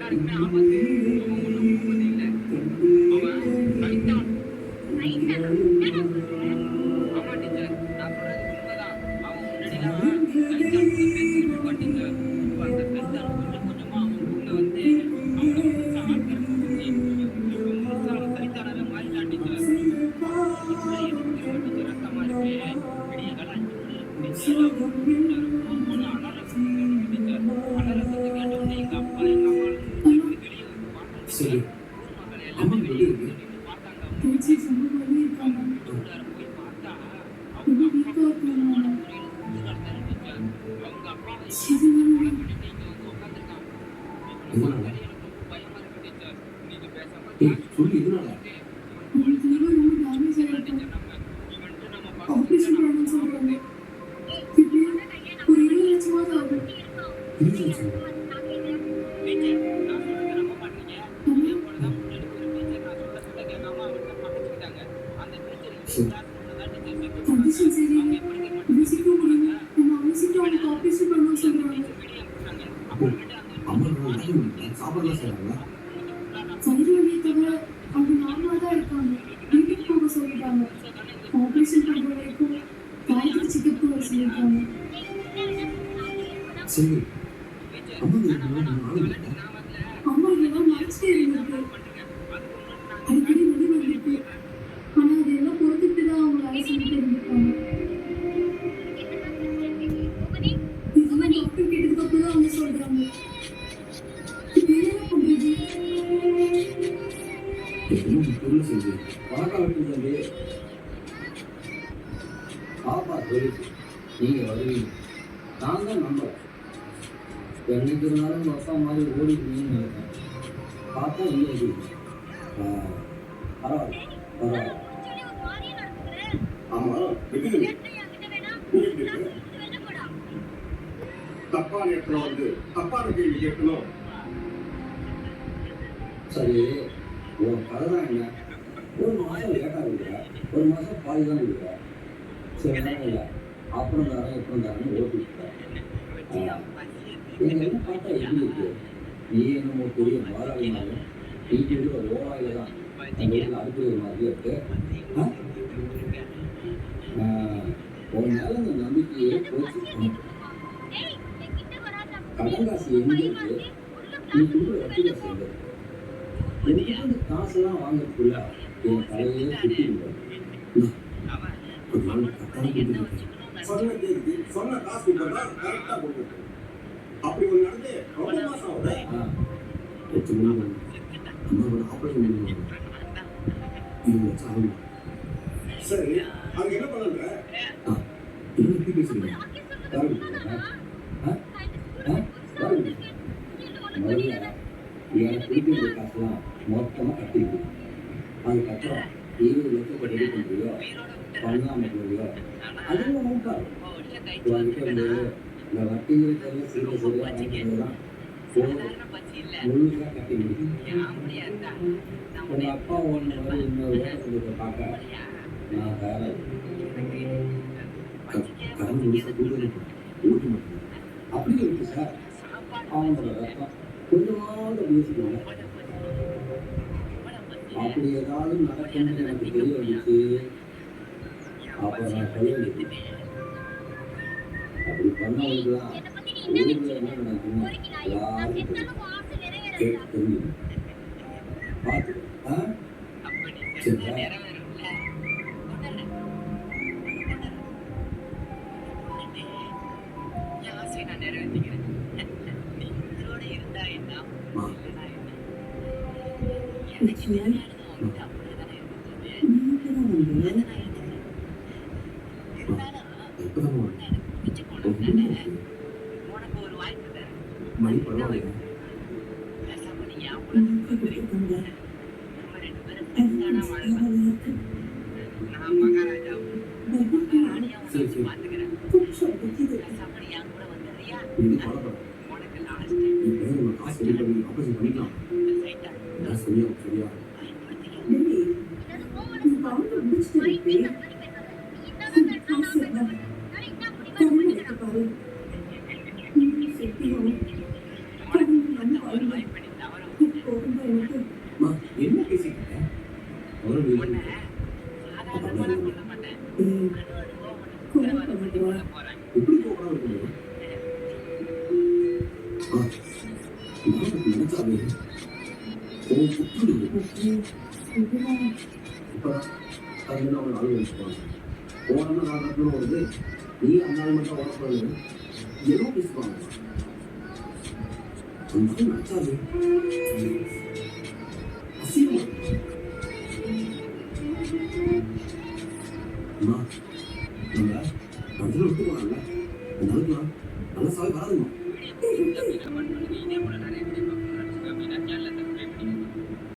எல்லாருக்குமே ஆபத்து. அவன் ஒண்ணும் போவது இல்ல. அவன் கைத்தான். ஆமா டீச்சர், நான் சொல்றது உண்மைதான். அவன் முன்னாடிலாம் கைத்தான் கூட பேசிக்கிட்டு இருப்பான் டீச்சர். இப்ப அந்த கைத்தான் கொஞ்சம் கொஞ்சமா அவனுக்குள்ள வந்து அவனை முழுசா ஆக்கிரமிச்சிருச்சு. இப்ப முழுசா அவன் கைத்தானாவே மாறிட்டான் டீச்சர். இப்ப எனக்கு திரும்ப டீச்சர் ரத்தமா இருக்கு. விடியகாலை 5 மணி இருக்கும் டீச்சர். டீச்சர் ஓன்னு அலாரம் சத்தம் கேட்குது டீச்சர். அலாரம் சத்தம் கேட்ட உடனே எங்க அப்பா எங்க அம்மா பயந்து வெளியே வந்து பார்த்தோம் டீச்சர். ஊர் மக்கள் எல்லாமே வெளியே வந்து நின்று பார்த்தாங்க. அவங்க வீட்டுக்குள்ளார போய் பார்த்தா அவங்க அப்பா கொடூரமான முறையில் சுட்டு நடந்தாரு டீச்சர். அவங்க அப்பாவை கொலை பண்ணிட்டு இங்க வந்து உட்காந்துருக்கான். இவனை பார்த்தாலே எனக்கு ரொம்ப பயமா இருக்கு டீச்சர். நீங்க பேசாம கிளாஸ் போயிட்டு இவன் சொல்றான் டீச்சர். இவன்ட்டு நம்ம பக்கத்துல நமக்கு ஆபத்து. டீச்சர், நான் சொல்றதை நம்ப மாட்டீங்க. இதே போலதான் முன்னாடி ஒரு டீச்சர் நான் சொல்ல கேட்காம அவர்கிட்ட பகைச்சுக்கிட்டாங்க. அந்த டீச்சர் இதே கிளாஸ் பொண்ணுதான் டீச்சர் செத்து போனாங்க. அவங்க எப்படிங்க மட்டும் செத்து போனாங்க. அந்த டீச்சர் வெளியே அனுப்பிச்சாங்க. அப்புறமேட்டு அந்த டீச்சர் மாறி வந்து அவங்க சரி அம்மா டீச்சர் நான் நான் வரல. வரல. பண்ணுங்க. அதுக்கு முன்னாடி எப்பவும் பொருள் செஞ்சு வணக்கம் வைக்கும் தம்பி. பாப்பா சொல்லிச்சு நீங்க வருவீங்க. நான் தான் நம்புறேன். என்னைக்கு இருந்தாலும் உங்க அப்பா மாதிரி ஓடிடுவீங்கன்னு நினைக்கிறேன். பார்த்தா இங்கே இருக்கீங்க. பரவாயில்ல பரவாயில்ல. ஆமா விடுதலை தப்பான இடத்துல வந்து தப்பான கேள்வி கேட்கணும். சரி உன் கதை தான் என்ன? ஒரு மாதம் லேட்டாக கொடுக்குற, ஒரு மாதம் பாதி தான் கொடுக்குற. சரி நேரம் இல்லை அப்புறம் தரேன் எப்பறம் தரேன்னு ஓட்டிட்டு எங்கள் என்ன பார்த்தா எப்படி இருக்கு? நீ என்னமோ பெரிய முதலாளி மாதிரி வீட்டு ஒரு ஓவாயில தான் எங்கள் வீட்டில் அடுப்புற மாதிரியே இருக்கு. உன் மேலே இந்த நம்பிக்கையே போச்சு. கடன் காசு எங்கே இருக்கு? நீ கொடுக்குற வட்டி காசு எங்கே இருக்கு? எனக்கு இந்த காசெல்லாம் வாங்கறதுக்குள்ள என் தலையே சுற்றி ஒரு நாள் கட்டாயம் கொடுத்துருக்கேன். சொன்ன தேதிக்கு சொன்ன காசு கொடுத்தா கரெக்டா கொடுத்துருக்கு. அப்படி ஒரு நடந்து ரொம்ப மாசம் ஆகுது. 8 மணி வந்து அம்மாவோட ஆப்ரேஷன் பண்ணுவாங்க. 20 லட்சம் ஆகும். சரி அங்க என்ன பண்ணுங்க? என்ன எப்படி பேசுறீங்க? யாரு கொடுக்குறாங்க? முதல்ல எனக்கு பிடிக்கிற காசுலாம் மொத்தமாக கட்டிருக்கு. அதுக்கப்புறம் 20 லட்சத்தை ரெடி பண்ணுறியோ பண்ணாமல் போறியோ அதுவும் நோக்காது. உங்ககிட்ட இருந்து இந்த வட்டிங்கிற தெரியல சிறுக சரியாக வாங்கிக்கிறதுலாம் முழுசாக கட்டி முடியும். உங்கள் அப்பா ஒன்று மாதிரி இன்னொரு வேலை பார்க்க நான் வேற கடன் முழுசாக கொடுக்க மாட்டேன். அப்படி இருக்கு சார். அவனோட ரத்தம் கொஞ்சமாவது பேசிக்கோங்க. அப்படி ஏதாவது நடக்கும்னு எனக்கு தெரிய வந்துச்சு. அப்போ நான் சொல்ல வேண்டியது அப்படி பண்ணவங்களுக்குலாம் ஊரில் என்ன நடக்குன்னு எல்லாரும் கேட்டு தெரியும். பார்த்துக்கோ. சரிங்களா? மணி பரவாயில்ல. சரி சரி இது பரவாயில்ல. இப்போ காசு ரெடி பண்ணி ஆப்ரேஷன் பண்ணிக்கலாம். சரியா சரியா ஒரு வாய்ப்பு சாமி உன் புத்தி இப்பதான் அது என்ன அவன் அனுபவிச்சுப்பாங்க ஓரமா நான் கட்டணும் வருது நீ அந்த நாள் மட்டும் ஓரப்படாது எதுவும் பேசுவாங்க அந்த நச்சாது அசியமா அம்மா நம்ம அடுத்த விட்டு போனாங்கல்ல அந்த அளவுக்குலாம் நல்ல சாவி வராதுமா